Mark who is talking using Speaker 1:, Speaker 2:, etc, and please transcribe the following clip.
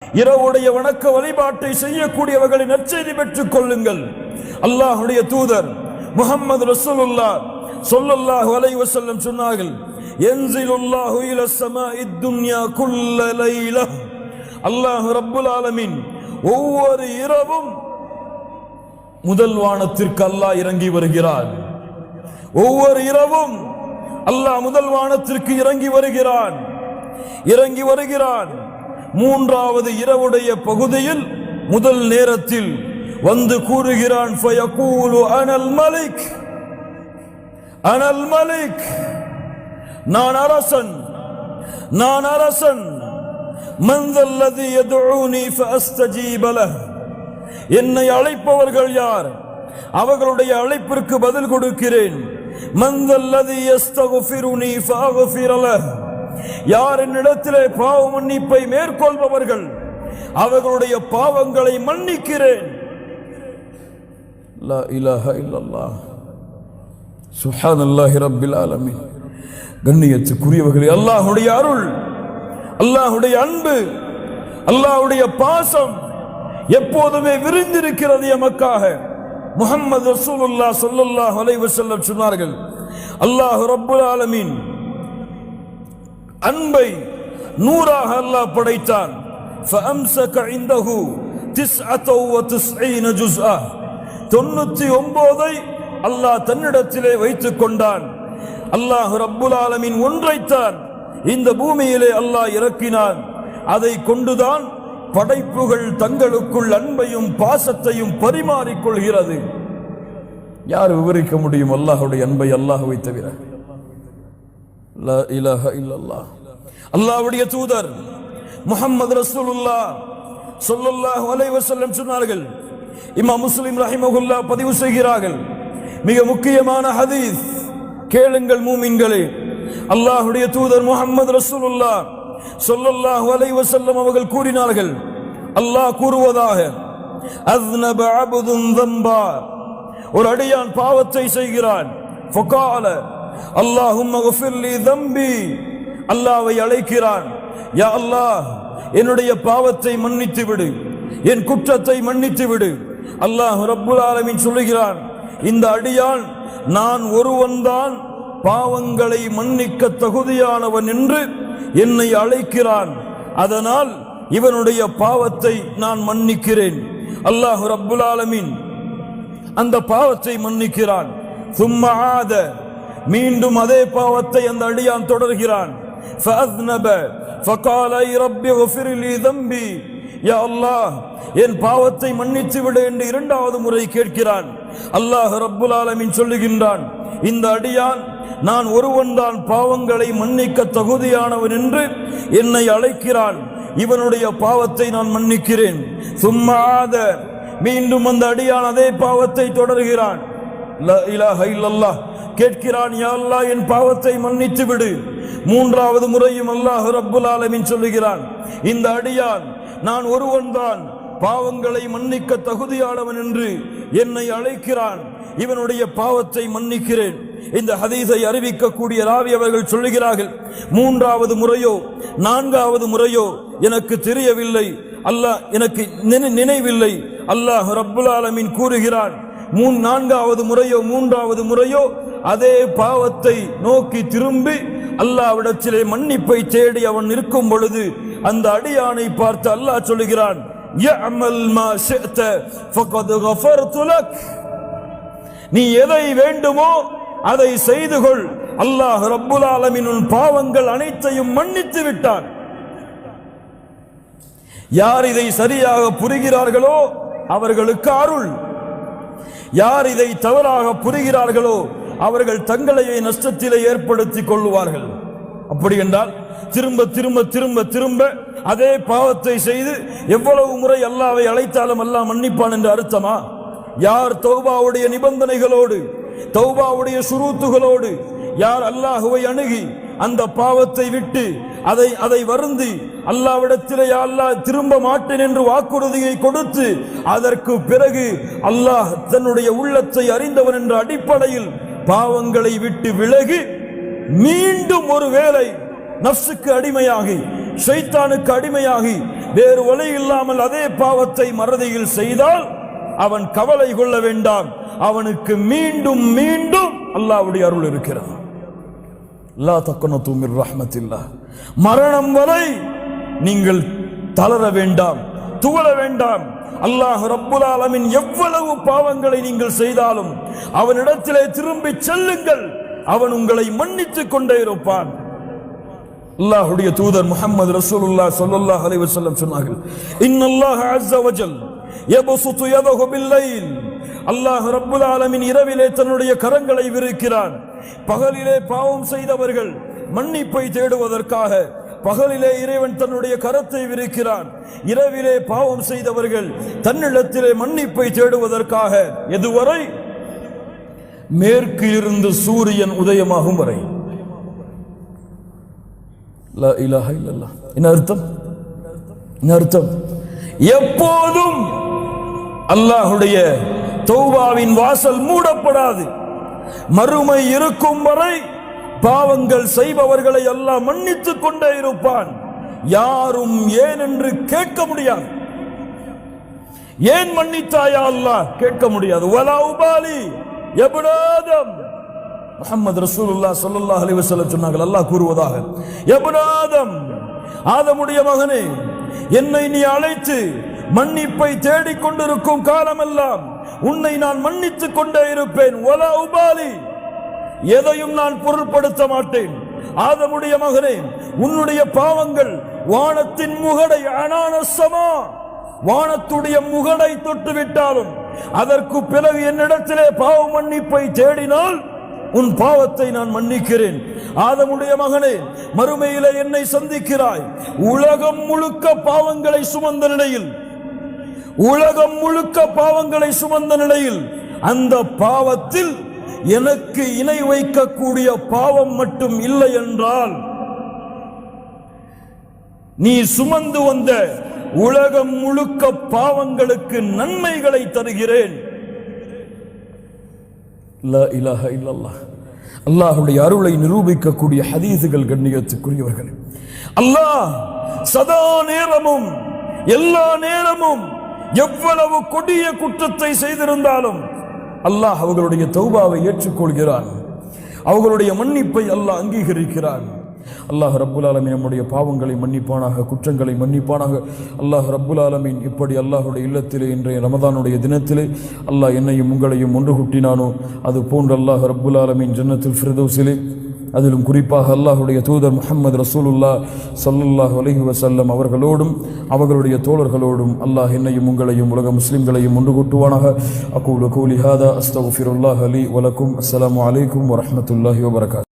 Speaker 1: இரவுடைய வணக்க வழிபாட்டை செய்யக்கூடியவர்களின் நற்செய்தி பெற்றுக் கொள்ளுங்கள். அல்லாஹ்வுடைய தூதர் முஹம்மது ரசூலுல்லாஹ் ஸல்லல்லாஹு அலைஹி வஸல்லம் சொன்னார்கள், யன்ஸிலுல்லாஹு இலஸ் ஸமாஇத் துன்யா குல்ல லைலா. அல்லாஹ் ரப்புல் ஆலமீன் ஒவ்வொரு இரவும் முதல் வானத்திற்கு அல்லாஹ் இறங்கி வருகிறான். ஒவ்வொரு இரவும் அல்லாஹ் முதல் வானத்திற்கு இறங்கி வருகிறான். மூன்றாவது இரவுடைய பகுதியில் முதல் நேரத்தில் வந்து கூறுகிறான், ஃபயகூலு அனல் மலிக், அனல் மலிக், நான் அரசன், நான் அரசன். மன் தல்லதி யதுஊனி ஃபஅஸ்தஜீப லஹ், என்னை அழைப்பவர்கள் யார், அவர்களுடைய அழைப்பிற்கு பதில் கொடுக்கிறேன். மன் தல்லதி யஸ்தக்ஃபிருனி ஃபஅக்ஃபிர லஹ், யார் என்னிடத்திலே பாவ மன்னிப்பை மேற்கொள்பவர்கள் அவர்களுடைய பாவங்களை மன்னிக்கிறேன். லா இலாஹ இல்லல்லாஹ், சுப்ஹானல்லாஹி ரப்பில் ஆலமீன். கண்ணியத்துக்குரியவர்களே, அல்லாஹ்வுடைய அருள், அல்லாஹ்வுடைய அன்பு, அல்லாஹ்வுடைய பாசம் எப்போதுமே விரிந்திருக்கிறது எமக்காக. முஹம்மது ரசூலுல்லாஹ் ஸல்லல்லாஹு அலைஹி வஸல்லம் சொன்னார்கள், அல்லாஹ் ரப்புல் ஆலமீன் அன்பை நூறாக அல்லாஹ் படைத்தான். فَأَمْسَكَ عِنْدَهُ 99 ஜுஸ்ஆ, 99 அல்லாஹ் தன்னிடத்திலே வைத்துக் கொண்டான். அல்லாஹ் ரப்புல் ஆலமீன் ஒன்றைத்தான் இந்த பூமியிலே அல்லாஹ் இறக்கினான். அதை கொண்டுதான் படைப்புகள் தங்களுக்குள் அன்பையும் பாசத்தையும் பரிமாறிக்கொள்கிறது. யார் விவரிக்க முடியும் அல்லாஹ்வுடைய அன்பை அல்லாஹ்வை தவிர? லா இலாஹ இல்லல்லாஹ். அல்லாஹ்வுடைய தூதர் முஹம்மது ரசூலுல்லாஹ் ஸல்லல்லாஹு அலைஹி வஸல்லம் சொன்னார்கள், இமாம் முஸ்லிம் ரஹிமஹுல்லாஹ் பதிவு செய்கிறார்கள், மிக முக்கியமான ஹதீஸ், கேளுங்கள் மூமின்களே. அல்லாஹ்வுடைய தூதர் முஹம்மது ரசூலுல்லாஹ் ஸல்லல்லாஹு அலைஹி வஸல்லம் அவர்கள் கூறினார்கள், அல்லாஹ் கூறுவதாக, அஸ்னப அப்துன் ذنبا, ஒரு அடியான் பாவத்தை செய்கிறான். ஃபகால அல்லாஹும்ம கஃபிர் லி ذنبي, அல்லாஹ்வை அழைக்கிறான், யா அல்லாஹ் என்னுடைய பாவத்தை மன்னித்து விடு, என் குற்றத்தை மன்னித்து விடு. அல்லாஹ் ரப்புல் ஆலமீன் சொல்லுகிறான், இந்த அடியான் நான் ஒருவன்தான் பாவங்களை மன்னிக்க தகுதியானவன் என்று என்னை அழைக்கிறான், அதனால் இவனுடைய பாவத்தை நான் மன்னிக்கிறேன். அல்லாஹ் ரப்புல் ஆலமீன் அந்த பாவத்தை மன்னிக்கிறான். ثم عاد, மீண்டும் அதே பாவத்தை அந்த அடியான் தொடர்கிறான். فأذنب فقال اي رب اغفر لي ذنبي, யா அல்லாஹ் என் பாவத்தை மன்னித்து விடு என்று இரண்டாவது முறை கேட்கிறான். அல்லாஹ் ரப்புல் ஆலமீன் சொல்லுகின்றான், இந்த அடியான் நான் ஒருவன்தான் பாவங்களை மன்னிக்க தகுதியானவன் என்று என்னை அழைக்கிறான், இவனுடைய பாவத்தை நான் மன்னிக்கிறேன். சும்மா ஆத, மீண்டும் அந்த அடியான் அதே பாவத்தை தொடர்கிறான். லா இலாஹ இல்லல்லாஹ், கேட்கிறான், யா அல்லாஹ் என் பாவத்தை மன்னித்து விடு. மூன்றாவது முறையும் அல்லாஹ் ரப்புல் ஆலமீன் சொல்லுகிறான், இந்த அடியான் நான் ஒருவன்தான் பாவங்களை மன்னிக்க தகுதியானவன் என்று என்னை அழைக்கிறான், இவனுடைய பாவத்தை மன்னிக்கிறேன். இந்த ஹதீஸை அறிவிக்கக்கூடிய ராவி அவர்கள் சொல்லுகிறார்கள், மூன்றாவது முறையோ நான்காவது முறையோ எனக்கு தெரியவில்லை, அல்லாஹ் எனக்கு நினைவில்லை. அல்லாஹ் ரப்புல் ஆலமீன் கூறுகிறான், நான்காவது முறையோ மூன்றாவது முறையோ அதே பாவத்தை நோக்கி திரும்பி அல்லாஹ்விடத்திலே மன்னிப்பை தேடி அவன் நிற்கும் பொழுது அந்த அடியானை பார்த்து அல்லாஹ் சொல்லுகிறான், யஅமல் மா ஷிஅத ஃபகத் கஃபர்து லக், நீ எதை வேண்டுமோ அதை செய்து கொள், அல்லாஹ் ரப்புல் ஆலமீன் உன் பாவங்கள் அனைத்தையும் மன்னித்து விட்டான். யார் இதை சரியாக புரிகிறார்களோ அவர்களுக்கு அருள், யார் இதை தவறாக புரிகிறார்களோ அவர்கள் தங்களையே நஷ்டத்திலே ஏற்படுத்திக் கொள்வார்கள். அப்படி என்றால் திரும்ப திரும்ப திரும்ப திரும்ப அதே பாவத்தை செய்து எவ்வளவு முறை அல்லாஹ்வை அழைத்தாலும் அல்லாஹ் மன்னிப்பான் என்று அர்த்தமா? யார் தௌபாவுடைய நிபந்தனைகளோடு தௌபாவுடைய ஷுரூத்துகளோடு யார் அல்லாஹ்வை அணுகி அந்த பாவத்தை விட்டு அதை வருந்தி அல்லாஹ்விடத்திலே யா அல்லாஹ் திரும்ப மாட்டேன் என்று வாக்குறுதியை கொடுத்து அதற்கு பிறகு அல்லாஹ் தன்னுடைய உள்ளத்தை அறிந்தவன் என்ற அடிப்படையில் பாவங்களை விட்டு விலகி மீண்டும் ஒரு வேளை நஃப்ஸுக்கு அடிமையாகி ஷைத்தானுக்கு அடிமையாகி வேறு வழி இல்லாமல் அதே பாவத்தை மறதியில் செய்தால் அவன் கவலை கொள்ள வேண்டாம், அவனுக்கு மீண்டும் மீண்டும் அல்லாஹ்வுடைய அருள் இருக்கிறது. லா தக்னது மிர் ரஹ்மத்தில்லாஹ், மரணம் வரை நீங்கள் தளர வேண்டாம், துவள வேண்டாம். அல்லாஹ் ரப்புல் ஆலமீன் எவ்வளவு பாவங்களை நீங்கள் செய்தாலும் அவனிடத்திலே திரும்பி செல்லுங்கள், அவன் உங்களை மன்னித்துக் கொண்டே இருப்பான். அல்லாஹ்வுடைய தூதர் முஹம்மது ரசூலுல்லாஹ் ஸல்லல்லாஹு அலைஹி வஸல்லம் சொன்னார்கள், இன்னல்லாஹ அஸ்ஸ வஜல் யப்சுது யதஹு பில்லைல், அல்லாஹ் ரப்புல் ஆலமீன் இரவிலே தன்னுடைய கரங்களை விரிக்கிறான். பகலிலே பாவம் செய்தவர்கள் மன்னிப்பை தேடுவதற்காக பகலிலே இறைவன் தன்னுடைய கரத்தை விரிக்கிறான், இரவிலே பாவம் செய்தவர்கள் தன்னிடத்திலே மன்னிப்பை தேடுவதற்காக. எதுவரை? மேற்கிலிருந்து சூரியன் உதயமாகும் வரை. லா இலாஹ இல்லல்லாஹ். என்ன அர்த்தம்? என்ன அர்த்தம்? எப்போதும் அல்லாஹ்வுடைய தௌபாவின் வாசல் மூடப்படாது. மறுமை இருக்கும் வரை பாவங்கள் செய்பவர்களை அல்லாஹ் மன்னித்துக் கொண்டே இருப்பான். யாரும் ஏன் என்று கேட்க முடியாது. ஏன் மன்னித்தாயா அல்லாஹ் கேட்க முடியாது. வலா உபாலி இப்னு ஆதம், முஹம்மது ரசூலுல்லாஹ் ஸல்லல்லாஹு அலைஹி வஸல்லம் சொன்னார்கள், அல்லாஹ் கூறுவதாக, இப்னு ஆதம், ஆதமுடைய மகனே, என்னை நீ அழைத்து மன்னிப்பை தேடிக் கொண்டிருக்கும் காலமெல்லாம் உன்னை நான் மன்னித்துக் கொண்டே இருப்பேன். வலா உபாலி, எதையும் நான் பொருட்படுத்த மாட்டேன். ஆதமுடைய மகனே, உன்னுடைய பாவங்கள் வானத்தின் முகடை அனானசமா, வானத்துடைய முகடை தொட்டு விட்டாலும் அதற்கு பிறகு என்னிடத்திலே பாவ மன்னிப்பை தேடினால் உன் பாவத்தை நான் மன்னிக்கிறேன். ஆதமுடைய மகனே, மறுமையிலே என்னை சந்திக்கிறாய். உலகம் முழுக்க பாவங்களை சுமந்த நிலையில், உலகம் முழுக்க பாவங்களை சுமந்த நிலையில் அந்த பாவத்தில் எனக்கு இணை வைக்கக்கூடிய பாவம் மட்டும் இல்லை என்றால் நீ சுமந்து வந்த உலகம் முழுக்க பாவங்களுக்கு நன்மைகளை தருகிறேன். லா இலாஹ இல்லல்லாஹ். அல்லாஹ்வுடைய அருளை நிரூபிக்கக்கூடிய ஹதீஸுகள் கண்ணியத்துக்குரியவர்கள். அல்லாஹ் சதா நேரமும் எல்லா நேரமும் எவ்வளவு கொடிய குற்றத்தை செய்திருந்தாலும் அல்லாஹ் அவர்களுடைய தௌபாவை ஏற்றுக்கொள்கிறான், அவர்களுடைய மன்னிப்பை அல்லாஹ் அங்கீகரிக்கிறான். அல்லாஹ் ரப்புல் ஆலமீன் நம்முடைய பாவங்களை மன்னிப்பானாக, குற்றங்களை மன்னிப்பானாக. அல்லாஹ் ரப்புல் ஆலமீன் இப்படி அல்லாஹுடைய இல்லத்திலே இன்றைய ரமதானுடைய தினத்திலே அல்லாஹ் என்னையும் உங்களையும் ஒன்று கூட்டினானோ அது போன்று அல்லாஹ் ரப்புல் ஆலமீன் ஜன்னத்துல் ஃபிர்தௌஸிலே, அதிலும் குறிப்பாக அல்லாஹுடைய தூதர் முஹம்மது ரசூலுல்லாஹ் ஸல்லல்லாஹு அலைஹி வஸல்லம் அவர்களோடும் அவர்களுடைய தோழர்களோடும் அல்லாஹ் என்னையும் உங்களையும் உலக முஸ்லிம்களையும் ஒன்று கூட்டுவானாக. அகூலு கௌலி ஹாதா அஸ்தக்ஃபிருல்லாஹ லீ வ லக்கும். அஸ்ஸலாமு அலைக்கும் வ ரஹ்மத்துல்லாஹி வ பரகாத்துஹு.